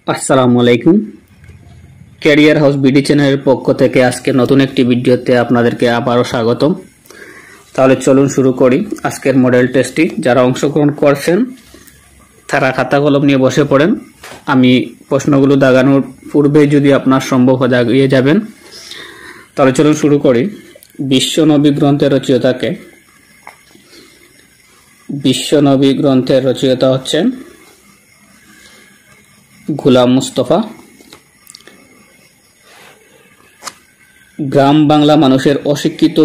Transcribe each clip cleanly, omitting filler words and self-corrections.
আসসালামু আলাইকুম। Career house BD চ্যানেলের পক্ষ থেকে আজকে নতুন একটি ভিডিওতে আপনাদেরকে আবারও স্বাগতম। তাহলে চলুন শুরু করি আজকের মডেল টেস্টটি। যারা অংশগ্রহণ করছেন তারা খাতা কলম নিয়ে বসে পড়েন। আমি প্রশ্নগুলো দাগানোর পূর্বে যদি আপনার সম্ভব হয় দাগিয়ে যাবেন। তাহলে চলুন শুরু করি। বিশ্বনবী গ্রন্থের রচয়িতাকে? বিশ্বনবী গ্রন্থের রচয়িতা হচ্ছেন গোলাম মুস্তফা। গ্রাম বাংলা মানুষের অশিক্ষা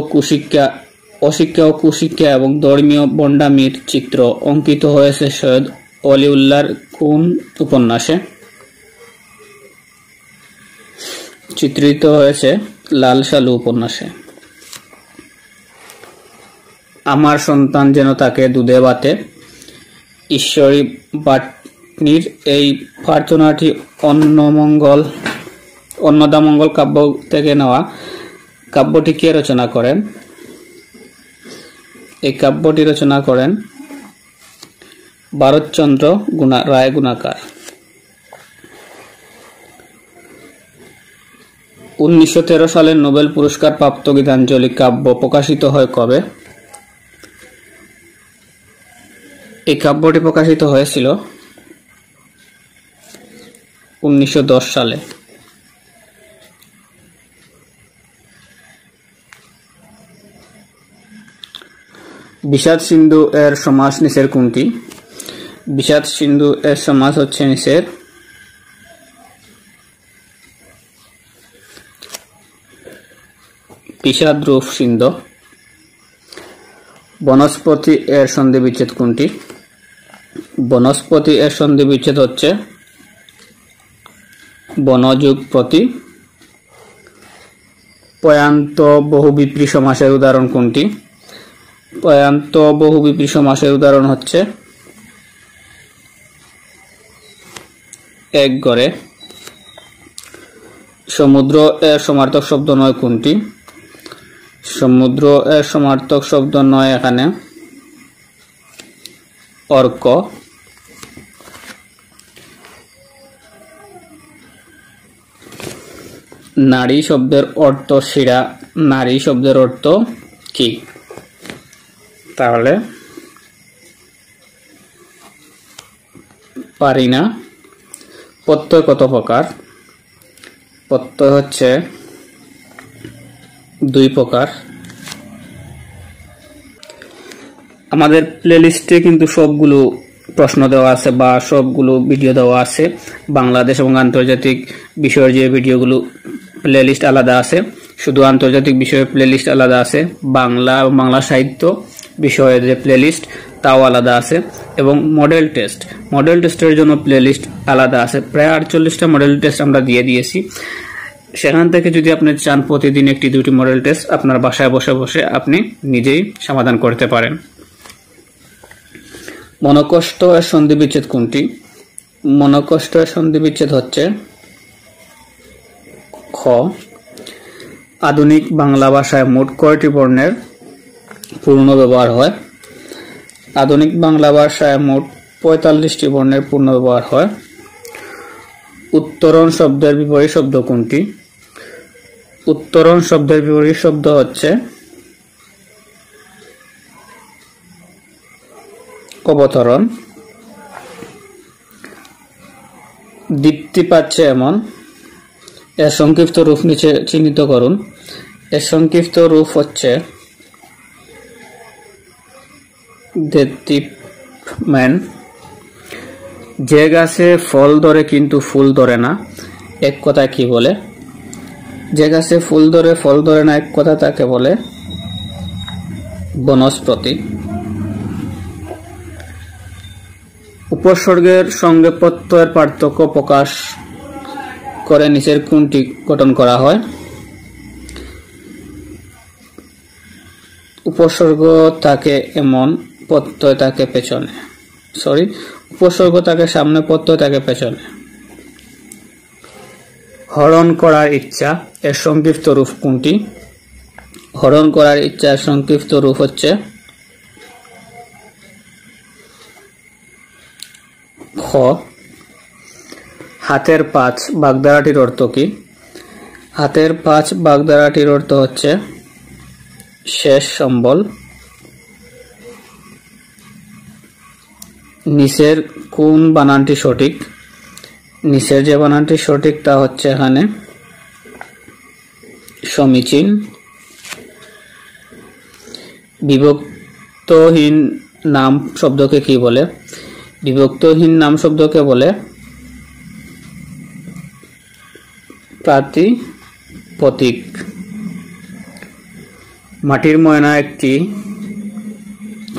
ও কুশিক্ষা এবং ধর্মীয় ভণ্ডামির চিত্র অঙ্কিত হয়েছে সৈয়দ অলিউল্লাহর কোন উপন্যাসে? চিত্রিত হয়েছে লাল সালু উপন্যাসে। আমার সন্তান যেন তাকে দুধে ভাতে, ঈশ্বরী বাটনির এই প্রার্থনাটি অন্নদামঙ্গল কাব্য থেকে নেওয়া। কাব্যটি কে রচনা করেন? এই কাব্যটি রচনা করেন ভারতচন্দ্র রায় গুণাকার। 1913 সালে নোবেল পুরস্কার প্রাপ্ত গীতাঞ্জলি কাব্য প্রকাশিত হয় কবে? এই কাব্যটি প্রকাশিত হয়েছিল 1910 সালে। বিষাদ সিন্ধু এর সমাস নিচের কোনটি? বিষাদ সিন্ধু এর সমাস হচ্ছে নিচের বিষাদ রূপ সিন্ধু। বনস্পতি এর সন্ধি বিচ্ছেদ কোনটি? বনস্পতি এর সন্ধি বিচ্ছেদ হচ্ছে বনযোগ প্রতি। পয়ান্ত বহুবিপ্রী সমাসের উদাহরণ কোনটি? পয়ান্ত বহুবিপ্রী সমাসের উদাহরণ হচ্ছে এক ঘরে। সমুদ্র এর সমার্থক শব্দ নয় কোনটি? সমুদ্র এর সমার্থক শব্দ নয় এখানে অর্ক। নারী শব্দের অর্থ শিরা। নারী শব্দের অর্থ কি? তাহলে পারি না। প্রত্যয় কত প্রকার? প্রত্যয় হচ্ছে 2 প্রকার। আমাদের প্লেলিস্টে কিন্তু সবগুলো প্রশ্ন দেওয়া আছে বা সবগুলো ভিডিও দেওয়া আছে। বাংলাদেশ এবং আন্তর্জাতিক বিষয়ের যে ভিডিওগুলো প্লেলিস্ট আলাদা আছে, শুধু আন্তর্জাতিক বিষয়ের প্লেলিস্ট আলাদা আছে। বাংলা এবং বাংলা সাহিত্য বিষয়ের যে প্লেলিস্ট তাও আলাদা আছে, এবং মডেল টেস্টের জন্য প্লেলিস্ট আলাদা আছে। প্রায় 48টা মডেল টেস্ট আমরা দিয়ে দিয়েছি। সেখান থেকে যদি আপনি চান প্রতিদিন 1-2টি মডেল টেস্ট আপনার বাসায় বসে বসে আপনি নিজেই সমাধান করতে পারেন। মনোকষ্ট এর সন্ধি বিচ্ছেদ কোনটি? মনোকষ্ট এর সন্ধি বিচ্ছেদ হচ্ছে খ। আধুনিক বাংলা ভাষায় মোট কয়টি বর্ণের পূর্ণ ব্যবহার হয়? আধুনিক বাংলা ভাষায় মোট 45টি বর্ণের পূর্ণ ব্যবহার হয়। উত্তরণ শব্দের বিপরীত শব্দ কোনটি? উত্তরণ শব্দের বিপরীত শব্দ হচ্ছে অবতরণ। দীপ্তি পাচ্ছে এমন। এর সংক্ষিপ্ত রূপ নিচে চিহ্নিত করুন। এর সংক্ষিপ্ত রূপ হচ্ছে দীপ্তিমান। যে গাছে ফল ধরে কিন্তু ফুল ধরে না, এক কথায় কি বলে? যে গাছে ফুল ধরে ফল ধরে না, এক কথা তাকে বলে বনস্পতি। উপসর্গের সঙ্গে প্রত্যয়ের পার্থক্য প্রকাশ করে নিচের কোনটি গঠন করা হয়? উপসর্গ থাকে এমন, প্রত্যয় থাকে পেছনে। উপসর্গ থাকে সামনে, প্রত্যয় থাকে পেছনে। হরণ করার ইচ্ছা এর সংক্ষিপ্ত রূপ কোনটি? হরণ করার ইচ্ছার সংক্ষিপ্ত রূপ হচ্ছে খ। হাতের পাঁচ বাগধারাটির অর্থ কি? হাতের পাঁচ বাগধারাটির অর্থ হচ্ছে শেষ সম্বল। নিচের কোন বানানটি সঠিক? নিচের যে বানানটি সঠিক তা হচ্ছে এখানে সমীচীন। বিভক্তহীন নাম শব্দকে কি বলে? বিভক্তহীন নাম শব্দকে বলে প্রাতিপদিক। মাটির ময়না একটি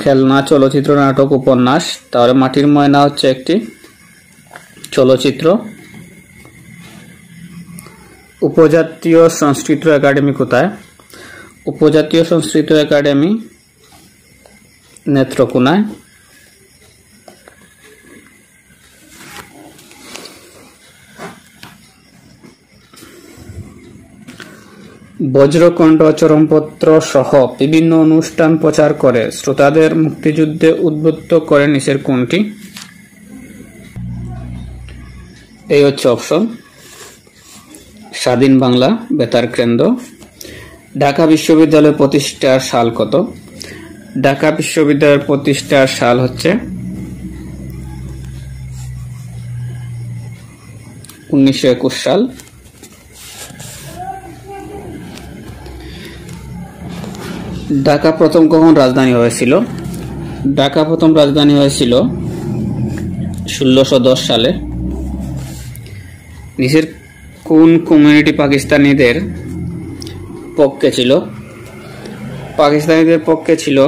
খেলনা, চলচ্চিত্র, নাটক, উপন্যাস। তাহলে মাটির ময়না হচ্ছে একটি চলচ্চিত্র। উপজাতীয় সংস্কৃত একাডেমি কোথায়? উপজাতীয় সংস্কৃত একাডেমি নেত্রকোনায়। বজ্রকণ্ঠ চরমপত্র সহ বিভিন্ন অনুষ্ঠান প্রচার করে শ্রোতাদের মুক্তিযুদ্ধে উদ্বুদ্ধ করে নিচের কোনটি? এই হচ্ছে অপশন। স্বাধীন বাংলা বেতার কেন্দ্র। ঢাকা বিশ্ববিদ্যালয় প্রতিষ্ঠার সাল কত? ঢাকা বিশ্ববিদ্যালয়ের প্রতিষ্ঠার সাল হচ্ছে 1921 সাল। ঢাকা প্রথম কখন রাজধানী হয়েছিল? ঢাকা প্রথম রাজধানী হয়েছিল 1610 সালে। নিচের কোন কমিউনিটি পাকিস্তানিদের পক্ষে ছিল? পাকিস্তানিদের পক্ষে ছিল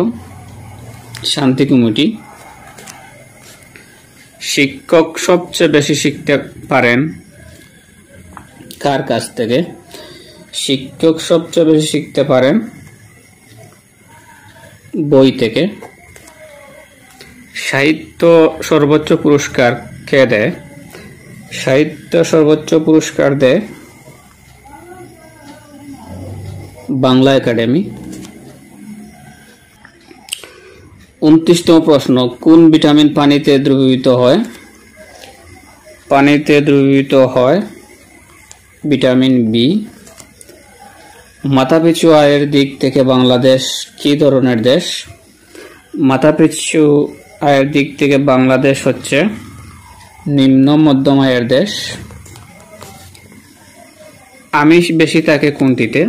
শান্তি কমিটি। শিক্ষক সবচেয়ে বেশি শিখতে পারেন কার কাছ থেকে? শিক্ষক সবচেয়ে বেশি শিখতে পারেন বই থেকে। সাহিত্য সর্বোচ্চ পুরস্কার কে দেয়? সাহিত্য সর্বোচ্চ পুরস্কার দেয় বাংলা একাডেমি। 29তম প্রশ্ন, কোন ভিটামিন পানিতে দ্রবীভূত হয়? পানিতে দ্রবীভূত হয় ভিটামিন বি। মাথাপিছু আয়ের দিক থেকে বাংলাদেশ কি ধরনের দেশ? মাথাপিছু আয়ের দিক থেকে বাংলাদেশ হচ্ছে নিম্ন মধ্যম আয়ের দেশ। আমিষ বেশি থাকে কোনটিতে?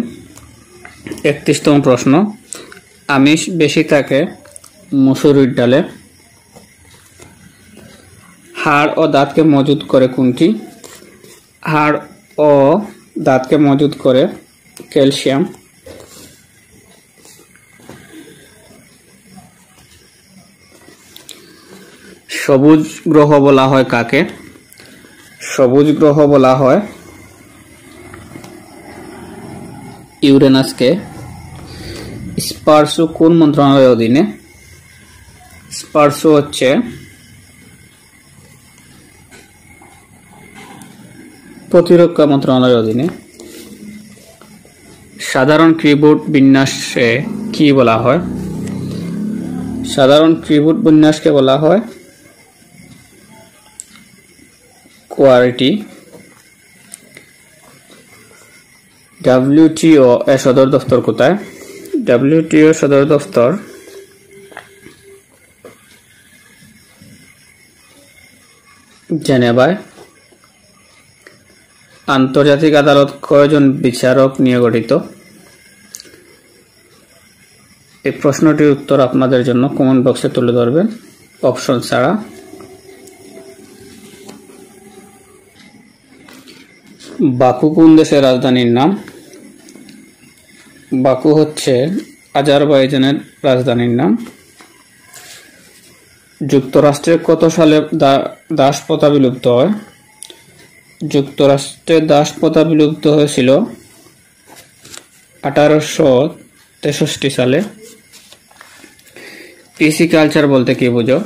31তম প্রশ্ন, আমিষ বেশি থাকে মসুরির ডালে। হাড় ও দাঁতকে মজুত করে কোনটি? হাড় ও দাঁতকে মজুত করে ক্যালসিয়াম। সবুজ গ্রহ বলা হয় কাকে? সবুজ গ্রহ বলা হয় ইউরেনাসকে। স্পার্শু কোন মন্ত্রণালয়ের অধীনে? স্পার্শু হচ্ছে প্রতিরক্ষা মন্ত্রণালয়ের অধীনে। সাধারণ কিবোর্ড বিন্যাসে কি বলা হয়? সাধারণ কিবোর্ড বিন্যাসকে বলা হয় কোয়ার্টি। ডাব্লিউটিও এর সদর দফতর কোথায়? ডাব্লিউটিও সদর দফতর জেনেভায়। আন্তর্জাতিক আদালত কয়জন বিচারক নিয়ে গঠিত? এই প্রশ্নটির উত্তর আপনাদের জন্য কমেন্ট বক্সে তুলে ধরবেন অপশন ছাড়া। বাকু কোন দেশের রাজধানীর নাম? বাকু হচ্ছে আজারবাইজানের রাজধানীর নাম। যুক্তরাষ্ট্রে কত সালে দাসপ্রথা বিলুপ্ত হয়? যুক্তরাষ্ট্রে দাসপ্রথা বিলুপ্ত হয়েছিল 1863 সালে। পিসি কালচার বলতে কি বোঝো?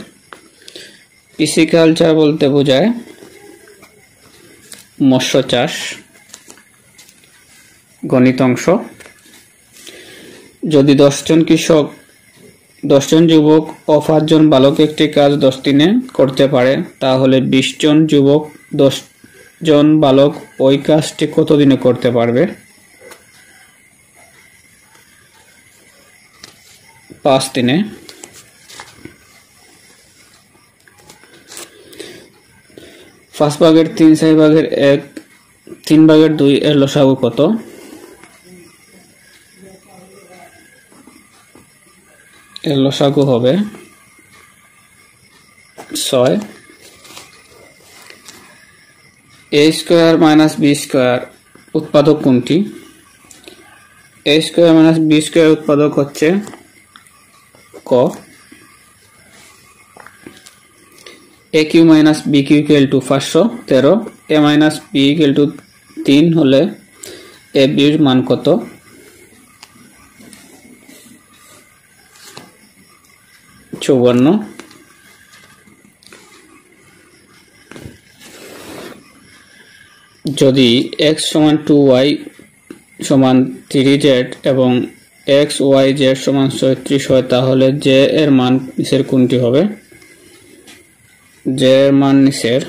পিসি কালচার বলতে বোঝায় মৎস্য চাষ। গণিত অংশ, যদি 10 জন যুবক ও 5 জন বালক একটি কাজ 10 দিনে করতে পারে, তাহলে 20 জন যুবক জন বালক ওই কাজটি কতদিনে করতে পারবে? 5 দিনে। 5 ভাগের 3, 4 ভাগের 1, 3 ভাগের 2 এর লসাগু কত? এর লসাগু হবে 6। a square minus b square উৎপাদক কোনটি? a square minus b square উৎপাদক হচ্ছে ক। a cube minus b cube equal to 513, a minus b equal to 3 হলে a b এর মান কত? 54। যদি x সমান 2y সমান 3z এবং x y z সমান 36 হয় তাহলে j এর মান নিচের কোনটি হবে? j এর মান নিচের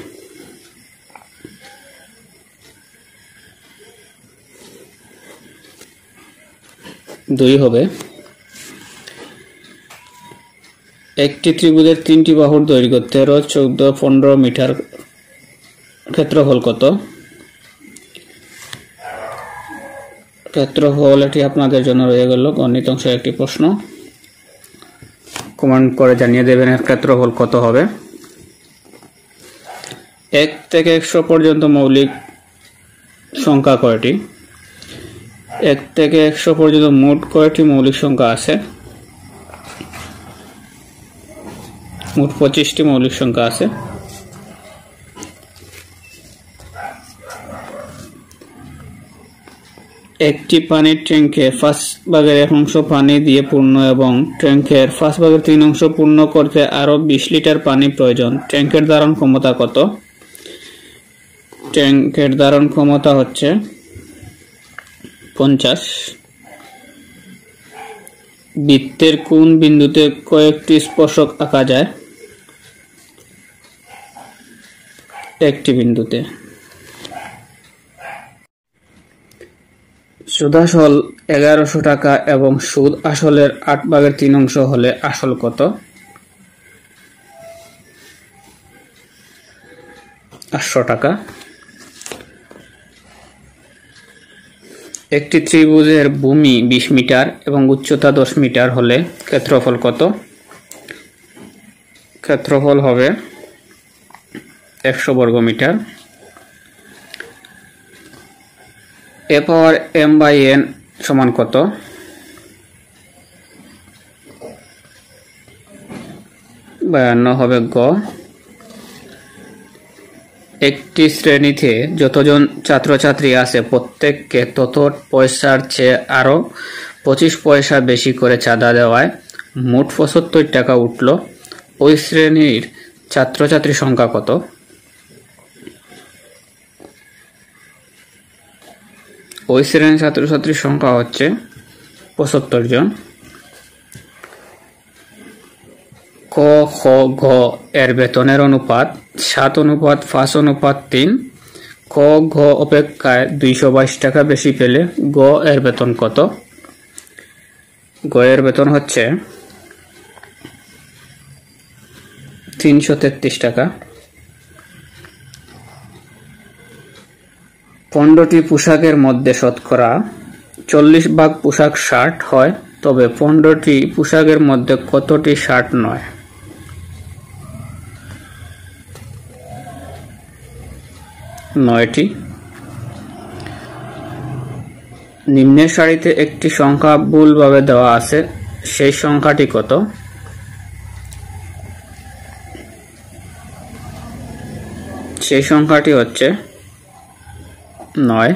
2 হবে। একটি ত্রিভুজের 3টি বাহুর দৈর্ঘ্য 13, 14, 15 মিটার, ক্ষেত্রফল কত? ক্ষেত্রফল এটি আপনাদের জন্য রয়ে গেল গণিত অংশের একটি প্রশ্ন। কমেন্ট করে জানিয়ে দেবেন এর ক্ষেত্রফল কত হবে। 1 থেকে 100 পর্যন্ত মৌলিক সংখ্যা কয়টি? 1 থেকে 100 পর্যন্ত মোট কয়টি মৌলিক সংখ্যা আছে? মোট 25টি মৌলিক সংখ্যা আছে। একটি পানির ট্যাঙ্কের 5 ভাগের 1 অংশ পানি দিয়ে পূর্ণ এবং ট্যাঙ্কের 5 ভাগের 3 অংশ পূর্ণ করতে আরো 20 লিটার পানি প্রয়োজন। ট্যাঙ্কের ধারণ ক্ষমতা কত? ট্যাঙ্কের ধারণ ক্ষমতা হচ্ছে 50। বৃত্তের কোন বিন্দুতে কয়েকটি স্পর্শক আঁকা যায়? একটি বিন্দুতে। সুদ আসল 1100 টাকা এবং সুদ আসলের 8 ভাগের 3 অংশ হলে আসল কত? 800 টাকা। একটি ত্রিভুজের ভূমি 20 মিটার এবং উচ্চতা 10 মিটার হলে ক্ষেত্রফল কত? ক্ষেত্রফল হবে 100 বর্গ মিটার। a power m by n সমান কত? হবে গ। একটি শ্রেণীতে যতজন ছাত্রছাত্রী আছে প্রত্যেককে তত পয়সার চেয়ে আরো 25 পয়সা বেশি করে চাঁদা দেওয়ায় মোট 75 টাকা উঠল। ওই শ্রেণীর ছাত্রছাত্রীর সংখ্যা কত? ওই শ্রেণীর ছাত্রছাত্রীর সংখ্যা হচ্ছে 75 জন। ক, খ, ঘ এর বেতনের অনুপাত 7:5:3। ক, ঘ অপেক্ষায় 222 টাকা বেশি পেলে গ এর বেতন কত? গ এর বেতন হচ্ছে 333 টাকা। 15টি পোশাকের মধ্যে শতকরা 40 ভাগ পোশাক শার্ট হয়, তবে 15টি পোশাকের মধ্যে কতটি শার্ট নয়? 9টি। নিম্নের সারিতে একটি সংখ্যা ভুলভাবে দেওয়া আছে, সেই সংখ্যাটি কত? সেই সংখ্যাটি হচ্ছে 9।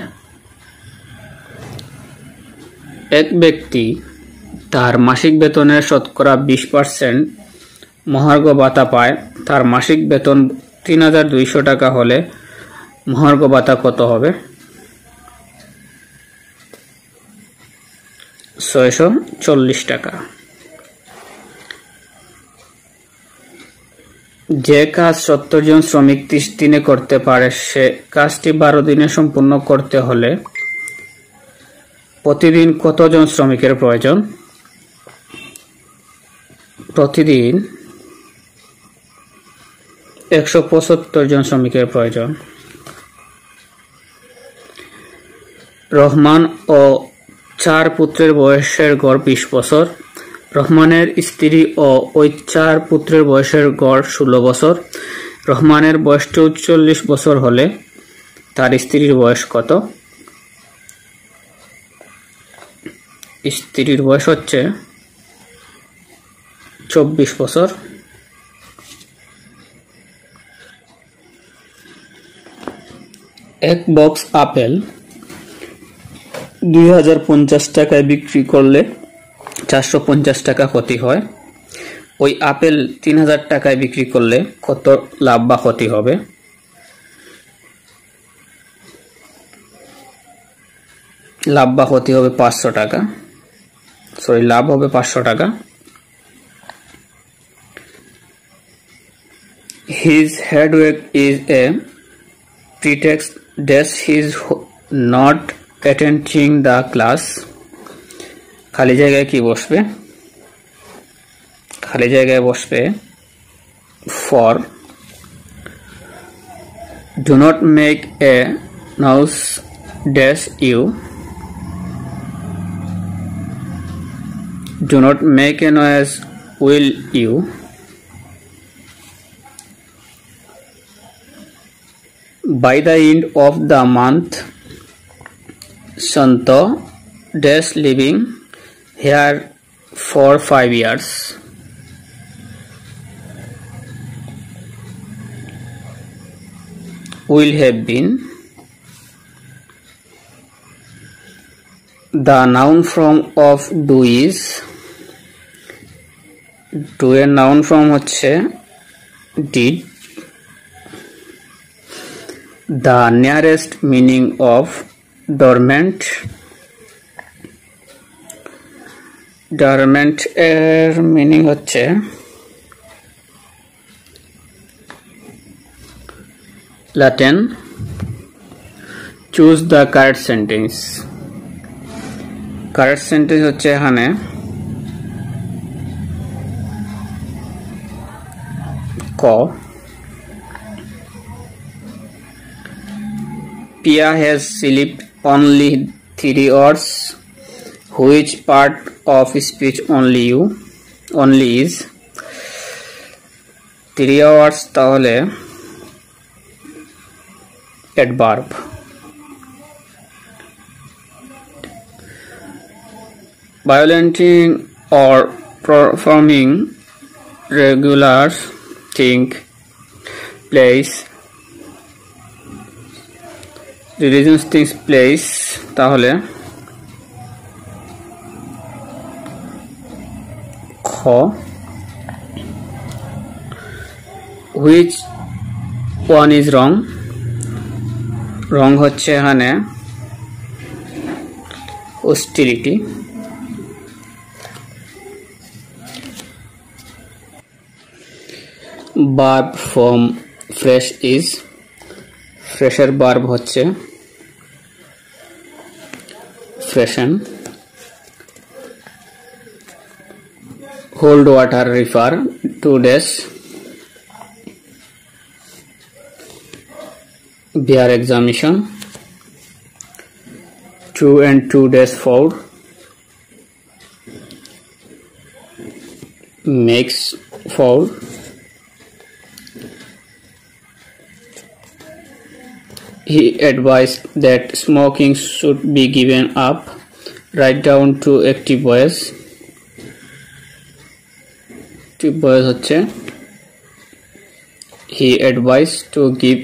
এক ব্যক্তি তার মাসিক বেতনের শতকরা 20% মহার্ঘ ভাতা পায়। তার মাসিক বেতন 3200 টাকা হলে মহার্ঘ ভাতা কত হবে? 640 টাকা। যে কাজ 70 জন শ্রমিক 30 দিনে করতে পারে সে কাজটি 12 দিনে সম্পূর্ণ করতে হলে প্রতিদিন কতজন শ্রমিকের প্রয়োজন? প্রতিদিন 175 জন শ্রমিকের প্রয়োজন। রহমান ও 4 পুত্রের বয়সের গড় 20 বছর। রহমানের স্ত্রী ও ওই 4 পুত্রের বয়সের গড় 16 বছর। রহমানের বয়স 40 বছর হলে তার স্ত্রীর বয়স কত? স্ত্রীর বয়স হচ্ছে 24 বছর। এক বক্স আপেল 2050 টাকায় বিক্রি করলে 450 টাকা ক্ষতি হয়। ওই আপেল 3000 টাকায় বিক্রি করলে কত লাভ বা ক্ষতি হবে? লাভ বা ক্ষতি হবে 500 টাকা। লাভ হবে 500 টাকা। His headache is a pretext that he is not attending the class. খালি জায়গায় কি বসবে? খালি জায়গায় বসবে for. Do not make a noise dash you. Do not make a noise will you. By the end of the month, Santo dash living here for 5 years. Will have been. The noun form of do is. Do এর noun form হচ্ছে did. The nearest meaning of dormant. Dormant এর meaning হচ্ছে Latin. Choose the correct sentence. Correct sentence হচ্ছে এখানে ক। Pia has slept only 3 hours. Which part of speech only is 3 hours তাহলে adverb. Violating or performing regular thing place. Religious things place তাহলে খ। Which one is wrong? Wrong হচ্ছে এখানে hostility. Verb form fresh is. Fresher verb হচ্ছে freshen. Hold water refer to dash. Bear examination. 2 and 2 dash 4 makes 4. He advised that smoking should be given up. Write down to active voice. Active voice হচ্ছে he advised to give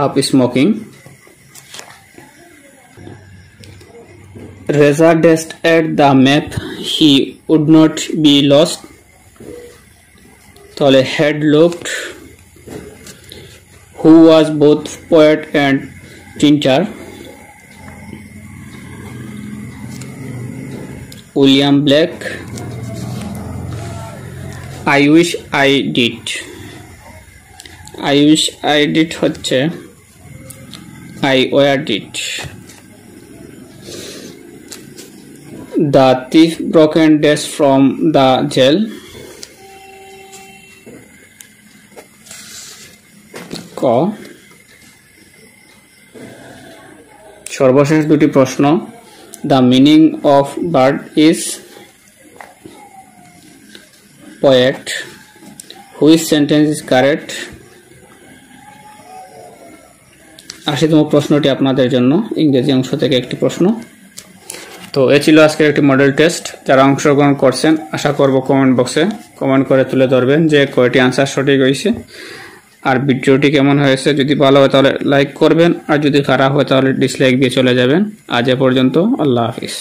up smoking. Reza dashed at the map. He would not be lost. তাহলে had looked. Who was both poet and printer? William Blake. I wish I did. I wish I did হচ্ছে I were did. The thief broke and dashed from the jail। ক সর্বশেষ দুটি প্রশ্ন। The meaning of bard is poet. Which sentence is correct. ৮০তম প্রশ্নটি আপনাদের জন্য ইংরেজি অংশ থেকে একটি প্রশ্ন। তো এ ছিল আজকের একটি মডেল টেস্ট। যারা অংশগ্রহণ করছেন আশা করব কমেন্ট বক্সে কমেন্ট করে তুলে ধরবেন যে কয়টি আনসার সঠিক হয়েছে আর ভিডিওটি কেমন হয়েছে। যদি ভালো হয় তাহলে লাইক করবেন আর যদি খারাপ হয় তাহলে ডিসলাইক দিয়ে চলে যাবেন। আজ এ পর্যন্ত, আল্লাহ হাফিজ।